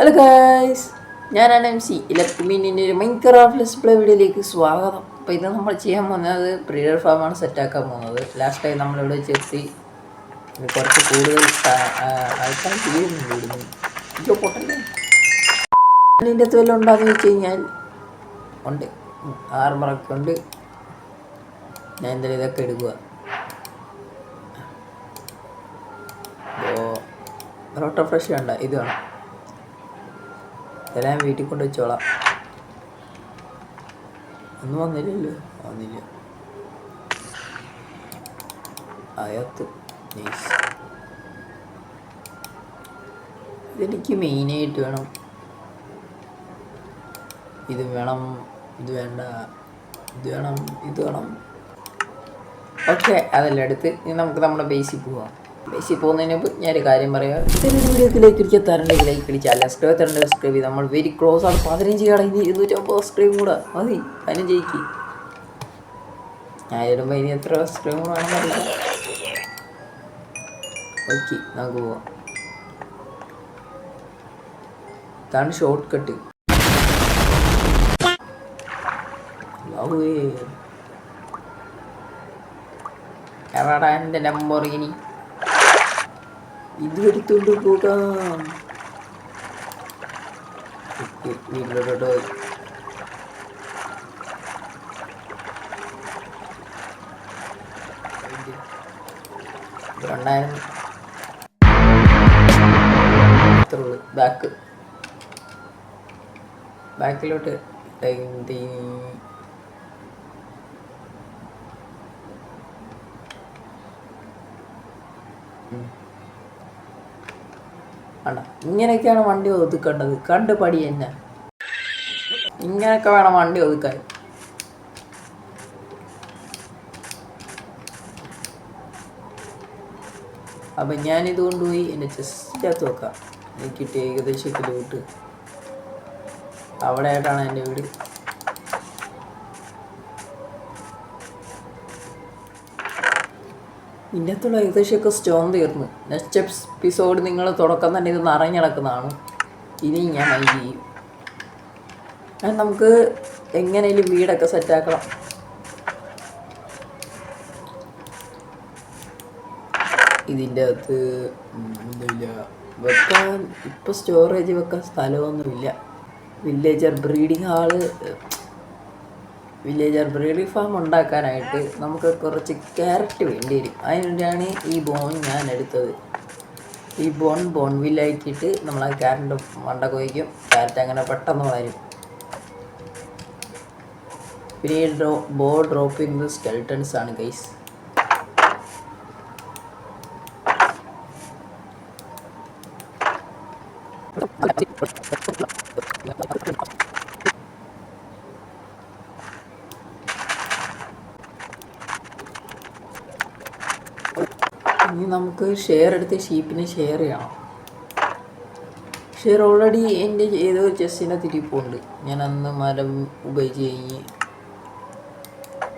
Hello guys, ഞാനാണ് MC. എല്ലാവർക്കും മീനിൻ്റെ ഒരു മൈൻക്രാഫ്റ്റ് ലെറ്റ്സ് പ്ലേ വീഡിയോയിലേക്ക് സ്വാഗതം. അപ്പോൾ ഇത് നമ്മൾ ചെയ്യാൻ പോകുന്നത് ബ്രീഡർ ഫാമാണ് സെറ്റാക്കാൻ പോകുന്നത്. ലാസ്റ്റ് ടൈം നമ്മളിവിടെ ചെത്തി കുറച്ച് കൂടുതൽ ആൾക്കാർ ചെയ്യുന്നുണ്ട് ഇവിടുന്ന്. ഇതോ പൊട്ടല്ലേ അതിൻ്റെ അകത്ത് വല്ലതും ഉണ്ടാകുന്ന വെച്ച് കഴിഞ്ഞാൽ ഉണ്ട്, ആർമറൊക്കെ ഉണ്ട്. ഞാൻ എന്തായാലും ഇതൊക്കെ എടുക്കുക. അപ്പോൾ റോട്ടോ ഫ്രഷ് വേണ്ട, ഇത് വേണം. ഇതെല്ലാം വീട്ടിൽ കൊണ്ട് വെച്ചോളാം. ഒന്നും വന്നില്ലല്ലോ, വന്നില്ല. അകത്ത് നൈസ്. ഇതെനിക്ക് മെയിനായിട്ട് വേണം. ഇത് വേണം, ഇത് വേണ്ട, ഇത് വേണം, ഇത് വേണം. ഓക്കെ, അതെല്ലാം എടുത്ത് ഇനി നമുക്ക് നമ്മുടെ ബേസിൽ പോവാം. ബേസിൽ പോകുന്നതിന് മുമ്പ് ഞാനൊരു കാര്യം പറയാം. വീഡിയോക്ക് ലൈക്ക് അടിച്ചാൽ തരണ്ടെങ്കിൽ ലൈക്ക് അടിച്ചാൽ സബ്സ്ക്രൈബ് തരേണ്ട സബ്സ്ക്രൈബ് ചെയ്ത് നമ്മൾ വെരി ക്ലോസ് ആണ്. 15 കട, ഇനി 250 സബ്സ്ക്രൈബ് കൂടെ മതി. 15 ഞാൻ ഇടുമ്പോൾ ഇനി എത്ര സബ്സ്ക്രൈബ് കൂടെ ആണെന്നറിയില്ല. ഓക്കെ, നമുക്ക് പോവാം. ഇതാണ് ഷോർട്ട് കട്ട്. എവിടാ എൻ്റെ നമ്പർ? ഇനി ഇത് എടുത്തുകൊണ്ട് പോകാം. വീട്ടിലോട്ടോ 2000 ബാക്കിലോട്ട് വേണ്ട. ഇങ്ങനെയൊക്കെയാണ് വണ്ടി ഒതുക്കേണ്ടത്. കണ്ട് പടി തന്നെ. ഇങ്ങനെയൊക്കെ വേണം വണ്ടി ഒതുക്കാൻ. അപ്പം ഞാനിത് കൊണ്ടുപോയി എൻ്റെ ചെസ്റ്റിനകത്ത് വെക്കാം. എനിക്കിട്ട് ഏകദേശം കിലോട്ട് അവിടെ ആയിട്ടാണ് എൻ്റെ വീട്. ഇന്നത്തുള്ള ഏകദേശമൊക്കെ സ്റ്റോൺ തീർന്നു. നെക്സ്റ്റ് എപ്പിസോഡ് നിങ്ങൾ തുടക്കം തന്നെ ഇത് നിറഞ്ഞു കിടക്കുന്നതാണ്. ഇനി ഞാൻ മൈൻഡ് ചെയ്യും. നമുക്ക് എങ്ങനെയും വീടൊക്കെ സെറ്റാക്കണം. ഇതിൻ്റെ അകത്ത് ഒന്നുമില്ല വെക്കാൻ. ഇപ്പോൾ സ്റ്റോറേജ് വെക്കാൻ സ്ഥലമൊന്നുമില്ല. വില്ലേജർ ബ്രീഡിംഗ് ഫാം ഉണ്ടാക്കാനായിട്ട് നമുക്ക് കുറച്ച് ക്യാരറ്റ് വേണ്ടി വരും. അതിനുവേണ്ടിയാണ് ഈ ബോൺ ഞാൻ എടുത്തത്. ഈ ബോൺവില്ലാക്കിയിട്ട് നമ്മൾ ആ ക്യാരറ്റ് മണ്ടക്ക് വയ്ക്കും. ക്യാരറ്റ് അങ്ങനെ പെട്ടെന്ന് വളരും. പിന്നെ ഈ ഡ്രോപ്പ് ചെയ്യുന്നത് സ്കെൽട്ടൺസ് ആണ് ഗൈസ്. ഇനി നമുക്ക് ഷെയർ എടുത്ത് ഷീപ്പിനെ ഷെയർ ചെയ്യണം. ഷെയർ ഓൾറെഡി എൻ്റെ ഏതോ ചെസ്സിനെ തിരിപ്പുണ്ട്. ഞാൻ അന്ന് മരം ഉപയോഗിച്ച് കഴിഞ്ഞ്.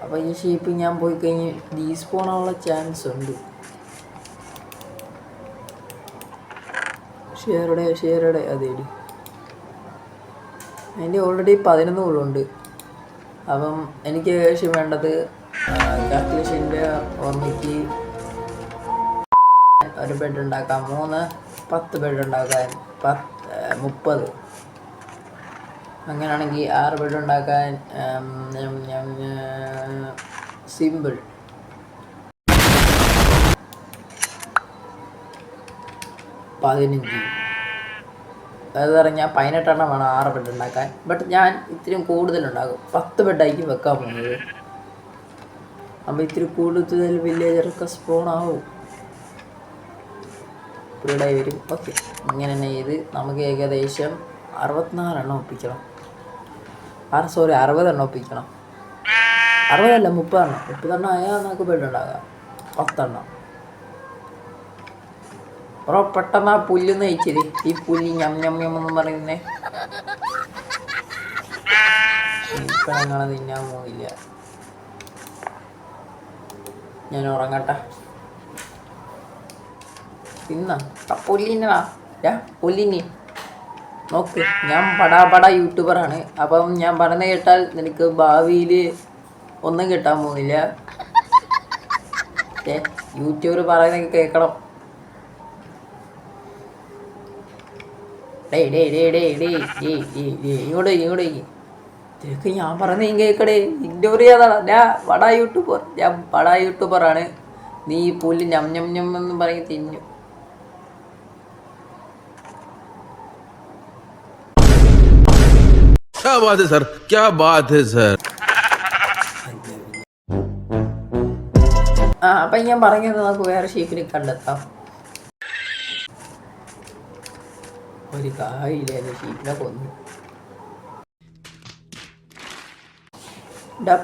അപ്പോൾ ഈ ഷീപ്പ് ഞാൻ പോയി കഴിഞ്ഞ് ഡീസ്പോണാനുള്ള ചാൻസ് ഉണ്ട്. ഷെയറുടെ അതേടി അതിൻ്റെ ഓൾറെഡി 11 ഉള്ളുണ്ട്. അപ്പം എനിക്ക് ഏകദേശം വേണ്ടത് കാൽക്കുലേഷൻ്റെ ഓർമ്മയ്ക്ക് ഒരു ബെഡ് ഉണ്ടാക്കാം. 10 ബെഡ് ഉണ്ടാക്കാൻ 30. അങ്ങനെയാണെങ്കിൽ 6 ബെഡ് ഉണ്ടാക്കാൻ സിമ്പിൾ 15. അത് പറഞ്ഞാൽ 18 എണ്ണം വേണം 6 ബെഡ് ഉണ്ടാക്കാൻ. ബട്ട് ഞാൻ ഇത്തിരി കൂടുതലുണ്ടാകും. 10 ബെഡായിരിക്കും വെക്കാൻ പോകുന്നത്. അപ്പോൾ ഇത്തിരി കൂടുതൽ വില്ലേജറൊക്കെ സ്പോണാവും, ബ്രീഡായി വരും. ഓക്കെ, ഇങ്ങനെ തന്നെ ചെയ്ത് നമുക്ക് ഏകദേശം 64 എണ്ണം ഒപ്പിക്കണം. 60 എണ്ണം ഒപ്പിക്കണം. 60 അല്ല, 30 എണ്ണം. 30 എണ്ണം ആയാൽ നമുക്ക് ബെഡ് ഉണ്ടാകാം. 10 എണ്ണം. പെട്ടെന്ന് ആ പുല്ലൊന്ന് കഴിച്ചത്. ഈ പുല്ലി ഞമ്മൊന്നും പറയുന്നേ. ഇപ്പം ഞങ്ങളെ തിന്നാൻ പോകില്ല. ഞാൻ ഉറങ്ങട്ടെ. തിന്നാ പൊല്ലിനാ പൊല്ലിനി നോക്ക്, ഞാൻ പടാ യൂട്യൂബറാണ്. അപ്പം ഞാൻ പറയുന്നത് കേട്ടാൽ നിനക്ക് ഭാവിയിൽ ഒന്നും കിട്ടാൻ പോകുന്നില്ല. യൂട്യൂബർ പറയുന്നത് കേൾക്കണം. ഇങ്ങോട്ട് ഇതൊക്കെ ഞാൻ പറഞ്ഞ കേൾക്കടേ. ഇഗ്നോർ ചെയ്യാതാണ്. ഞാൻ ബടാ യൂട്യൂബറാണ്. നീ ഈ പുല്ല് ഞം ഞം ഞം എന്ന് പറഞ്ഞ് തിന്നു. क्या बात है सर, क्या बात है सर. അപ്പം ഞാൻ പറഞ്ഞത് നമുക്ക് വേറെ ഷീപ്പിനെ കണ്ടെത്താം. ഒരു കായില്ലേ ഷീപ്പിനെ കൊന്നു.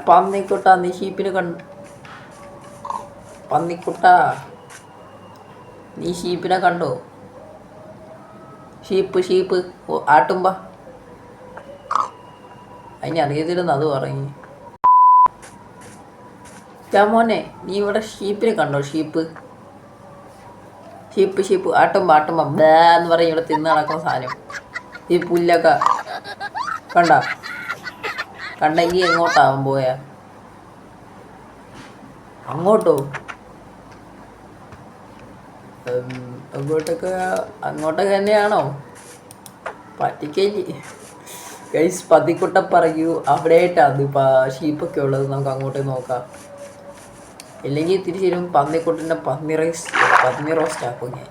പന്നിക്കുട്ടാ, നീ ഷീപ്പിനെ പന്നിക്കുട്ടാ, നീ ഷീപ്പിനെ കണ്ടോ? ഷീപ്പ് ആട്ടുമ്പ അതിന് അറിയത്തില്ലെന്ന് അത് പറഞ്ഞു. മോനെ, നീ ഇവിടെ ഷീപ്പിനെ കണ്ടോ? ഷീപ്പ് ആട്ടുമ്പ ബ്ലാ എന്ന് പറയും. ഇവിടെ തിന്ന് നടക്കുന്ന സാധനം ഈ പുല്ലൊക്കെ കണ്ടെങ്കിൽ എങ്ങോട്ടാവും പോയാ? അങ്ങോട്ടോ? അങ്ങോട്ടൊക്കെ തന്നെയാണോ? പറ്റിക്കല് ഗൈസ്. പതിക്കുട്ട പറയൂ, അവിടെ ആയിട്ടാണ് ഷീപ്പൊക്കെ ഉള്ളത്. നമുക്ക് അങ്ങോട്ട് നോക്കാം. ഇല്ലെങ്കിൽ തിരിച്ചും പന്നിക്കുട്ടൻ്റെ പന്നി റോസ്റ്റ് ആക്കും ഞാൻ.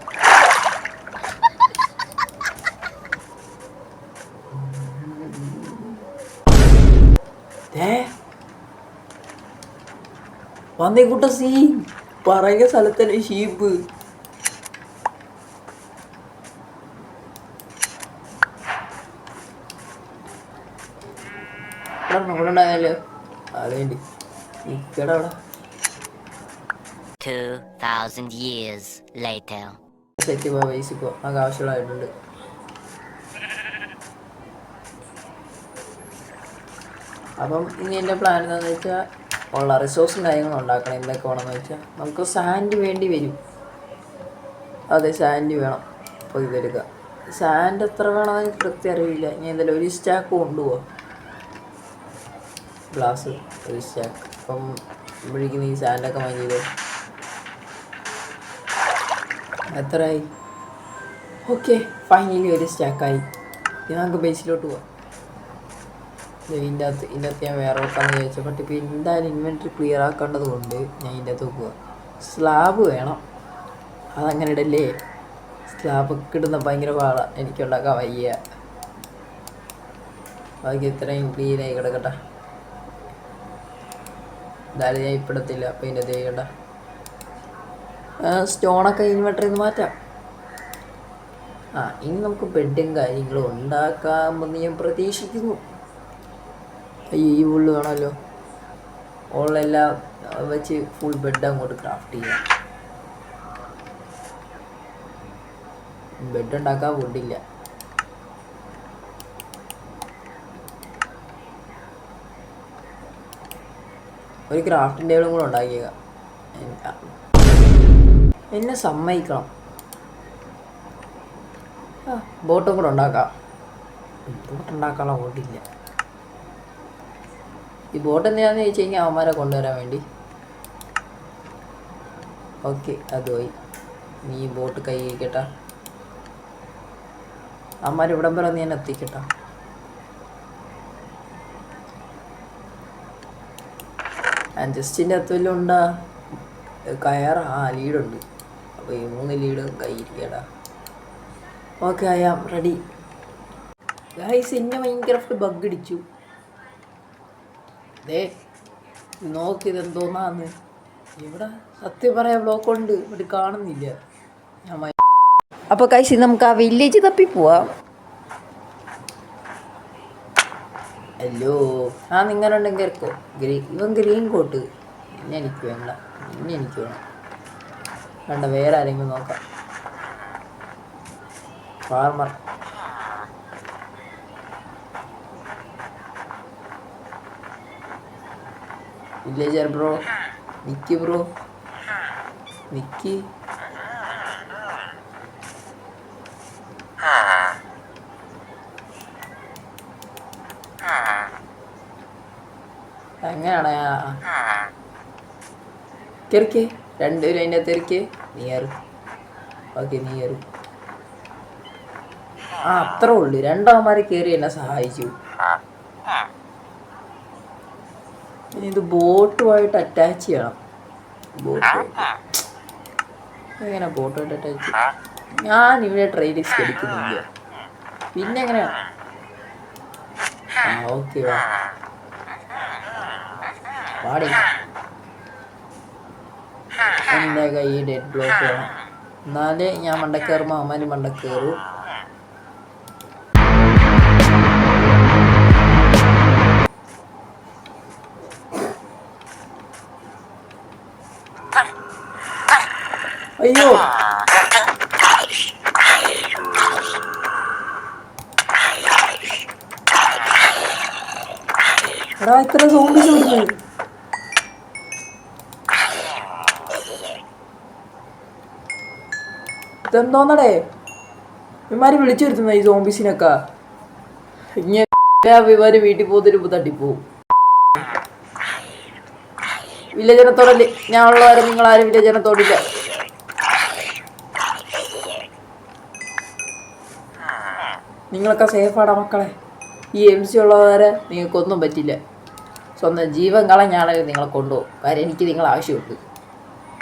പന്നിക്കുട്ട പറയുന്ന സ്ഥലത്തന്നെ ഷീപ്പ്. നമ്മളുണ്ടായാലോ അതേണ്ടി ഇക്കട അവിടെ 2000 years later. സെറ്റ് പൈസക്കോ നമുക്ക് ആവശ്യമുള്ളതായിട്ടുണ്ട്. അപ്പം ഇനി എൻ്റെ പ്ലാൻ എന്താണെന്ന് വെച്ചാൽ ഉള്ള റിസോഴ്സും കാര്യങ്ങളും ഉണ്ടാക്കണം. എന്തൊക്കെ വേണമെന്ന് വെച്ചാൽ നമുക്ക് സാൻഡ് വേണ്ടി വരും. അതെ, സാൻഡ് വേണം. അപ്പോൾ ഇതെടുക്കുക. സാൻഡ് എത്ര വേണമെന്ന് എനിക്ക് കൃത്യം അറിയില്ല. ഞാൻ എന്തായാലും ഒരു സ്റ്റാക്ക് കൊണ്ടുപോവാം. ഗ്ലാസ് ഒരു സ്റ്റാക്ക്. അപ്പം ഇവിടേക്ക് നീ സാൻഡൊക്കെ മൈൻ ചെയ്തോ. എത്രയായി? ഓക്കെ, ഫൈനലി ഒരു സ്റ്റാക്കായി. ഇനി നമുക്ക് ബേസിലോട്ട് പോവാം. ഇതിൻ്റെ അകത്ത് ഞാൻ വേറെ വെക്കാമെന്ന് വിചാരിച്ചു. ബട്ട് ഇപ്പോൾ എന്തായാലും ഇൻവെൻറ്ററി ക്ലിയർ ആക്കേണ്ടത് കൊണ്ട് ഞാൻ ഇതിൻ്റെ അകത്ത് പോവുക. സ്ലാബ് വേണം. അതങ്ങനെ ഇടല്ലേ? സ്ലാബൊക്കെ ഇടുന്ന ഭയങ്കര പാടാണ്. എനിക്കുണ്ടാക്കാൻ വയ്യ. ബാക്കി ഇത്രയും ക്ലീനായി കിടക്കട്ടെ. എന്തായാലും ഞാൻ ഇപ്പിടത്തില്ല. അപ്പം ഇതിൻ്റെ തേക്കട്ടെ. സ്റ്റോണൊക്കെ ഇൻവെർട്ടറിൽ നിന്ന് മാറ്റാം. ഇനി നമുക്ക് ബെഡും കാര്യങ്ങളും ഉണ്ടാക്കാമെന്ന് ഞാൻ പ്രതീക്ഷിക്കുന്നു. ഈ ഫുള്ള് വേണമല്ലോ. ഓളെല്ലാം വെച്ച് ഫുൾ ബെഡ് അങ്ങോട്ട് ക്രാഫ്റ്റ് ചെയ്യാം. ബെഡ് ഉണ്ടാക്കാൻ ഫുഡില്ല. ഒരു ക്രാഫ്റ്റിംഗ് ടേബിളും കൂടെ ഉണ്ടാക്കിയേക്കാം. എന്നെ സമ്മതിക്കണം. ബോട്ടും കൂടെ ഉണ്ടാക്കാം. ബോട്ട് ഉണ്ടാക്കാനുള്ള ബോട്ടില്ല. ഈ ബോട്ട് എന്തിനാന്ന് ചോദിച്ചു കഴിഞ്ഞാൽ അവന്മാരെ കൊണ്ടുവരാൻ വേണ്ടി. ഓക്കെ, അത് പോയി. നീ ബോട്ട് കൈ ഇരിക്കട്ടാ. അവന്മാർ ഇവിടം വരെ നീ എന്നെ എത്തിക്കട്ടാ. ജസ്റ്റിൻ്റെ അകത്ത് വല്ലതും ഉണ്ടാ? കയറ് ലീഡുണ്ട്. അപ്പോൾ ഈ 3 ലീഡ് കൈ ഇരിക്കട്ടാ. Okay, I am ready. Guys, എന്നെ ഭയങ്കര ബഗ് അടിച്ചു. നോക്ക്, ഇതെന്തോന്നാന്ന്. ഇവിടെ സത്യം പറയാൻ ബ്ലോക്ക് ഉണ്ട്. ഇവിടെ കാണുന്നില്ല. അപ്പോൾ ഗൈസ്, നമുക്ക് ആ വില്ലേജ് തപ്പി പോവാം. ഹലോ, നിങ്ങളുണ്ടെങ്കിൽ കേൾക്കോ. ഇവൻ ഗ്രീൻ കോട്ട്. എനിക്ക് വേണ്ട. എനിക്ക് വേണം. വേണ്ട, വേറെ ആരെങ്കിലും നോക്കാം. Farmer. Villager bro. Nikki bro. Nikki. എങ്ങനെയാണ് കയറിക്കേ രണ്ടുപേരും അതിൻ്റെ അകത്ത് ഇറക്കി നീ കയറി ഓക്കെ നീ കയറി അത്രേ ഉള്ളു രണ്ടാമന്മാർ കയറി എന്നെ സഹായിച്ചു ഇനി ഇത് ബോട്ടുമായിട്ട് അറ്റാച്ച് ചെയ്യണം എങ്ങനെ ബോട്ടുമായിട്ട് അറ്റാച്ച് ഞാൻ ഇവിടെ ട്രെയിനിൽ ക്ഷണിക്കുന്നില്ല പിന്നെ എങ്ങനെയാണ് ഓക്കെ പാടി എൻ്റെ കൈ ഡെഡ് ബ്ലോക്ക് വേണം എന്നാലേ ഞാൻ മണ്ടക്കയറുമ്പോൾ അമ്മന് മണ്ടക്കയറൂ അയ്യോ എടാ ഇത്ര സോംബീസ് വിടുന്നത് ഇതെന്തോന്നടേ ഇവന്മാര് വിളിച്ചു വരുത്തുന്ന ഈ സോംബീസിനൊക്കെ ഇങ്ങനെ ഇവര് വീട്ടിൽ പോകുന്നൊരു തട്ടിപ്പോവും വില്ലേജനത്തോടല്ലേ ഞാൻ ഉള്ളവരെ നിങ്ങളാരും വില്ലേജനത്തോടില്ല നിങ്ങളൊക്കെ സേഫാടാ മക്കളെ ഈ MC ഉള്ളവരെ നിങ്ങൾക്കൊന്നും പറ്റില്ല സ്വന്തം ജീവൻ കളഞ്ഞാണെങ്കിൽ നിങ്ങളെ കൊണ്ടുപോകും കാര്യം എനിക്ക് നിങ്ങൾ ആവശ്യമുണ്ട്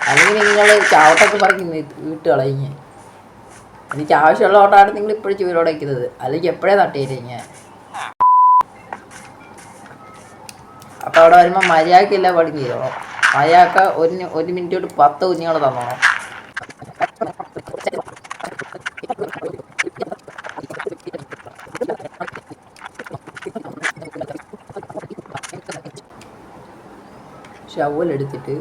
അല്ലെങ്കിൽ നിങ്ങൾ ചാവട്ടൊക്കെ പറഞ്ഞ് വിട്ട് കളഞ്ഞ് എനിക്ക് ആവശ്യമുള്ളതുകൊണ്ടാണ് നിങ്ങൾ ഇപ്പോഴും ചൂരോടെ വയ്ക്കുന്നത് അല്ലെങ്കിൽ എപ്പോഴേ തട്ടിയിട്ട് ഞാൻ അപ്പോൾ അവിടെ വരുമ്പോൾ മര്യാദക്കില്ല പണി ചെയ്തോളാം മര്യാദക്ക ഒരു മിനിറ്റ് തൊട്ട് 10 കുഞ്ഞുങ്ങൾ തന്നോളാം ഷവലെടുത്തിട്ട്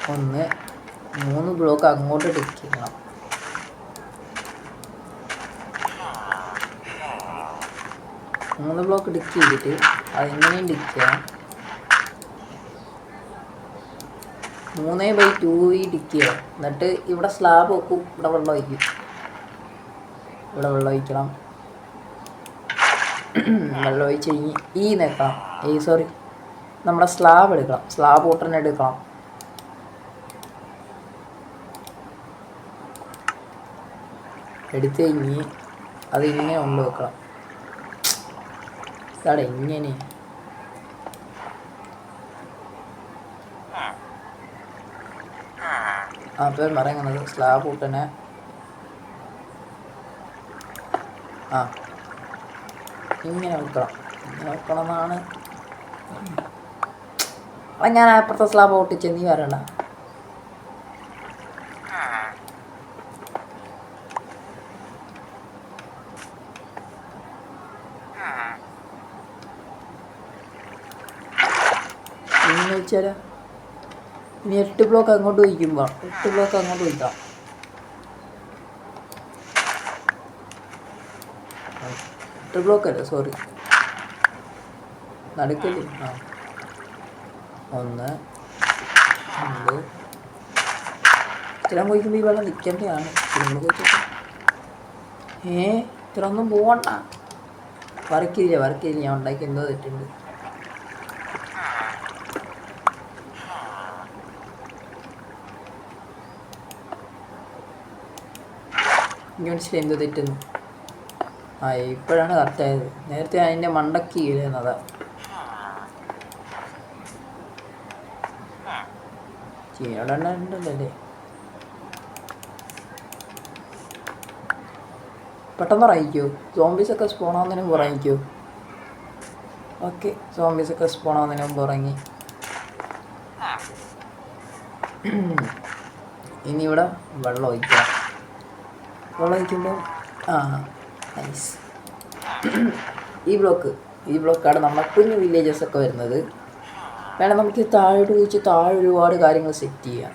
3 ബ്ലോക്ക് അങ്ങോട്ട് ടിക്ക് ചെയ്യണം മൂന്ന് ബ്ലോക്ക് ടിക്ക് ചെയ്തിട്ട് അതെങ്ങനെയും ടിക്ക് ചെയ്യാം 3/2 ടിക്ക് ചെയ്യണം എന്നിട്ട് ഇവിടെ സ്ലാബ് വെക്കും ഇവിടെ വെള്ളം ഒഴിക്കും ഇവിടെ വെള്ളം ഒഴിക്കണം വെള്ളം ഒഴിച്ച് കഴിഞ്ഞ് നേക്കണം സോറി നമ്മുടെ സ്ലാബ് എടുക്കണം സ്ലാബ് ഉടനെ എടുക്കണം എടുത്ത് കഴിഞ്ഞ് അതിങ്ങനെ കൊണ്ട് വെക്കണം ഇതാടെ ഇങ്ങനെ അപ്പം പറയുന്നത് സ്ലാബ് ഉടനെ ഇങ്ങനെ വെക്കണം എന്നാണ് അപ്പം ഞാൻ അപ്പുറത്തെ സ്ലാബ് ഒട്ടിച്ച് നീ വരണ്ട എന്ന് വെച്ചാൽ ഇനി 8 ബ്ലോക്ക് അങ്ങോട്ട് വയ്ക്കുമ്പോൾ 8 ബ്ലോക്ക് അങ്ങോട്ട് വയ്ക്കാം 8 ബ്ലോക്ക് അല്ലേ സോറി നടക്കില്ലേ 1 2 ഇത്രയും പോയിക്കുമ്പോൾ ഈ വെള്ളം നിൽക്കേണ്ടതാണ് ഇത്ര ഒന്നും പോവണ്ട വർക്കില്ല ഞാൻ ഉണ്ടാക്കി എന്തോ തെറ്റുണ്ട് യൂണിറ്റ്സിൽ എന്തോ തെറ്റുന്നു ഇപ്പോഴാണ് കറക്റ്റായത് നേരത്തെ അതിൻ്റെ മണ്ടക്ക് ചെയ്യുന്നതാ ചെയ്യണ്ടല്ലേ പെട്ടെന്ന് ഉറങ്ങിക്കോ സോംബീസൊക്കെ സ്പോണാവുന്നതിന് മുമ്പ് ഉറങ്ങിക്കോ ഓക്കെ സോംബീസൊക്കെ സ്പോണാവുന്നതിന് മുമ്പ് ഉറങ്ങി ഇനി ഇവിടെ വെള്ളം ഒഴിക്കാം വെള്ളം ഒഴിക്കുമ്പോൾ നൈസ് ഈ ബ്ലോക്കാണ് നമ്മുടെ കുഞ്ഞു വില്ലേജസൊക്കെ വരുന്നത് വേണം നമുക്ക് താഴോട്ട് വെച്ച് താഴെ ഒരുപാട് കാര്യങ്ങൾ സെറ്റ് ചെയ്യാം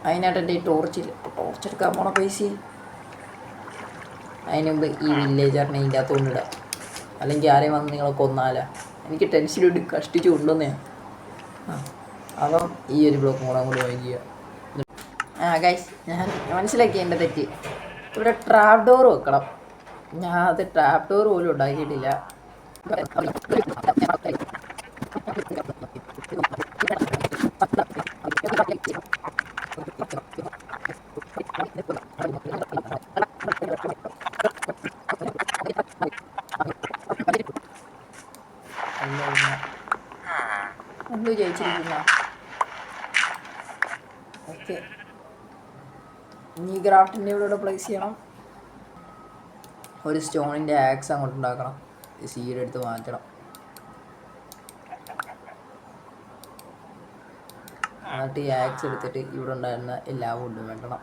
അതിനായിട്ട് എൻ്റെ ടോർച്ചെടുക്കാൻ പോണ പൈസ അതിന് മുമ്പ് ഈ വില്ലേജറിനെ ഇതിൻ്റെ അകത്ത് കൊണ്ടിടാം അല്ലെങ്കിൽ ആരെയും വന്ന് നിങ്ങളെ കൊന്നാലാ എനിക്ക് ടെൻഷനിട്ട് കഷ്ടിച്ച് കൊണ്ടുവന്നതാണ് അപ്പം ഈ ഒരു ബ്ലോക്ക് കൂടെ വാങ്ങിക്കുക ഗൈസ് ഞാൻ മനസ്സിലാക്കി എൻ്റെ തെറ്റ് ഇവിടെ ട്രാപ്പ് ഡോർ വെക്കണം ഞാൻ അത് ട്രാപ്പ് ഡോർ പോലും ഉണ്ടാക്കിയിട്ടില്ല എന്തോ ജയിച്ചിരിക്കുന്ന. ഓക്കെ, ഇനി ഗ്രാഫ്റ്റിൻ്റെ ഇവിടെ പ്ലേസ് ചെയ്യണം. ഒരു സ്റ്റോണിൻ്റെ ആക്സ് അങ്ങോട്ട് ഉണ്ടാക്കണം. സീഡ് എടുത്ത് മാറ്റണം. എന്നിട്ട് ഈ ആക്സ് എടുത്തിട്ട് ഇവിടെ ഉണ്ടായിരുന്ന എല്ലാ വുഡും വെട്ടണം.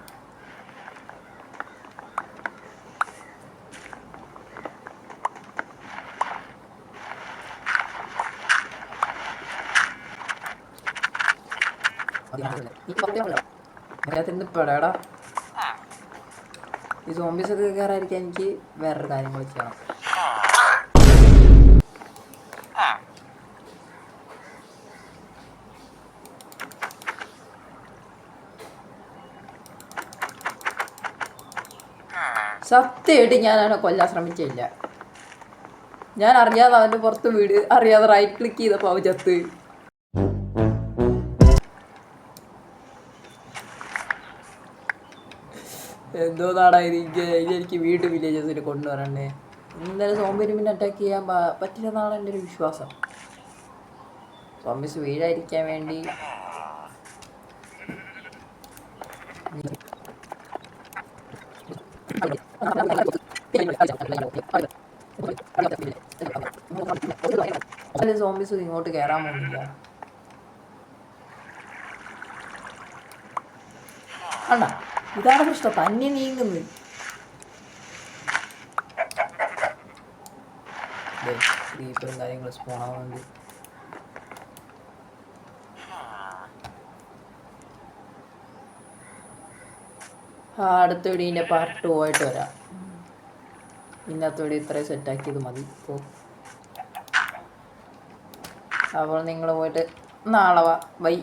അതിനകത്ത് പെടാടാ. ഈ സോംബീസ് ഒക്കെ കയറാതിരിക്കാൻ എനിക്ക് വേറൊരു കാര്യങ്ങൾ ചെയ്യണം. സത്യമായിട്ട് ഞാൻ അവനെ കൊല്ലാൻ ശ്രമിച്ചില്ല. ഞാൻ അറിയാതെ അവൻ്റെ പുറത്ത് വീട് അറിയാതെ റൈറ്റ് ക്ലിക്ക് ചെയ്തപ്പോൾ അവൻ ചത്ത്. എന്തോ നാടാ എനിക്ക് വീട് വില്ലേജസിൽ കൊണ്ടുവരണ്ടേ. എന്തായാലും സോംബിന് പിന്നെ അറ്റാക്ക് ചെയ്യാൻ പറ്റില്ലെന്നാണ് എൻ്റെ ഒരു വിശ്വാസം. സോംബീസ് വീഴാതിരിക്കാൻ വേണ്ടി സോംബീസ് ഇങ്ങോട്ട് കയറാൻ പോകുന്നില്ല. അണ്ണ ഇതാണ് പ്രശ്നം, തന്നെ നീങ്ങുന്നത്. ക്രീപ്പറും കാര്യങ്ങളും സ്പോണാവുന്നുണ്ട്. അടുത്ത വീടിൻ്റെ പാർട്ട് 2 ആയിട്ട് വരാം. ഇന്നത്തെ വീട് ഇത്രയും സെറ്റാക്കിയത് മതി. അപ്പോൾ നിങ്ങൾ പോയിട്ട് നാളെ വാ. ബൈ.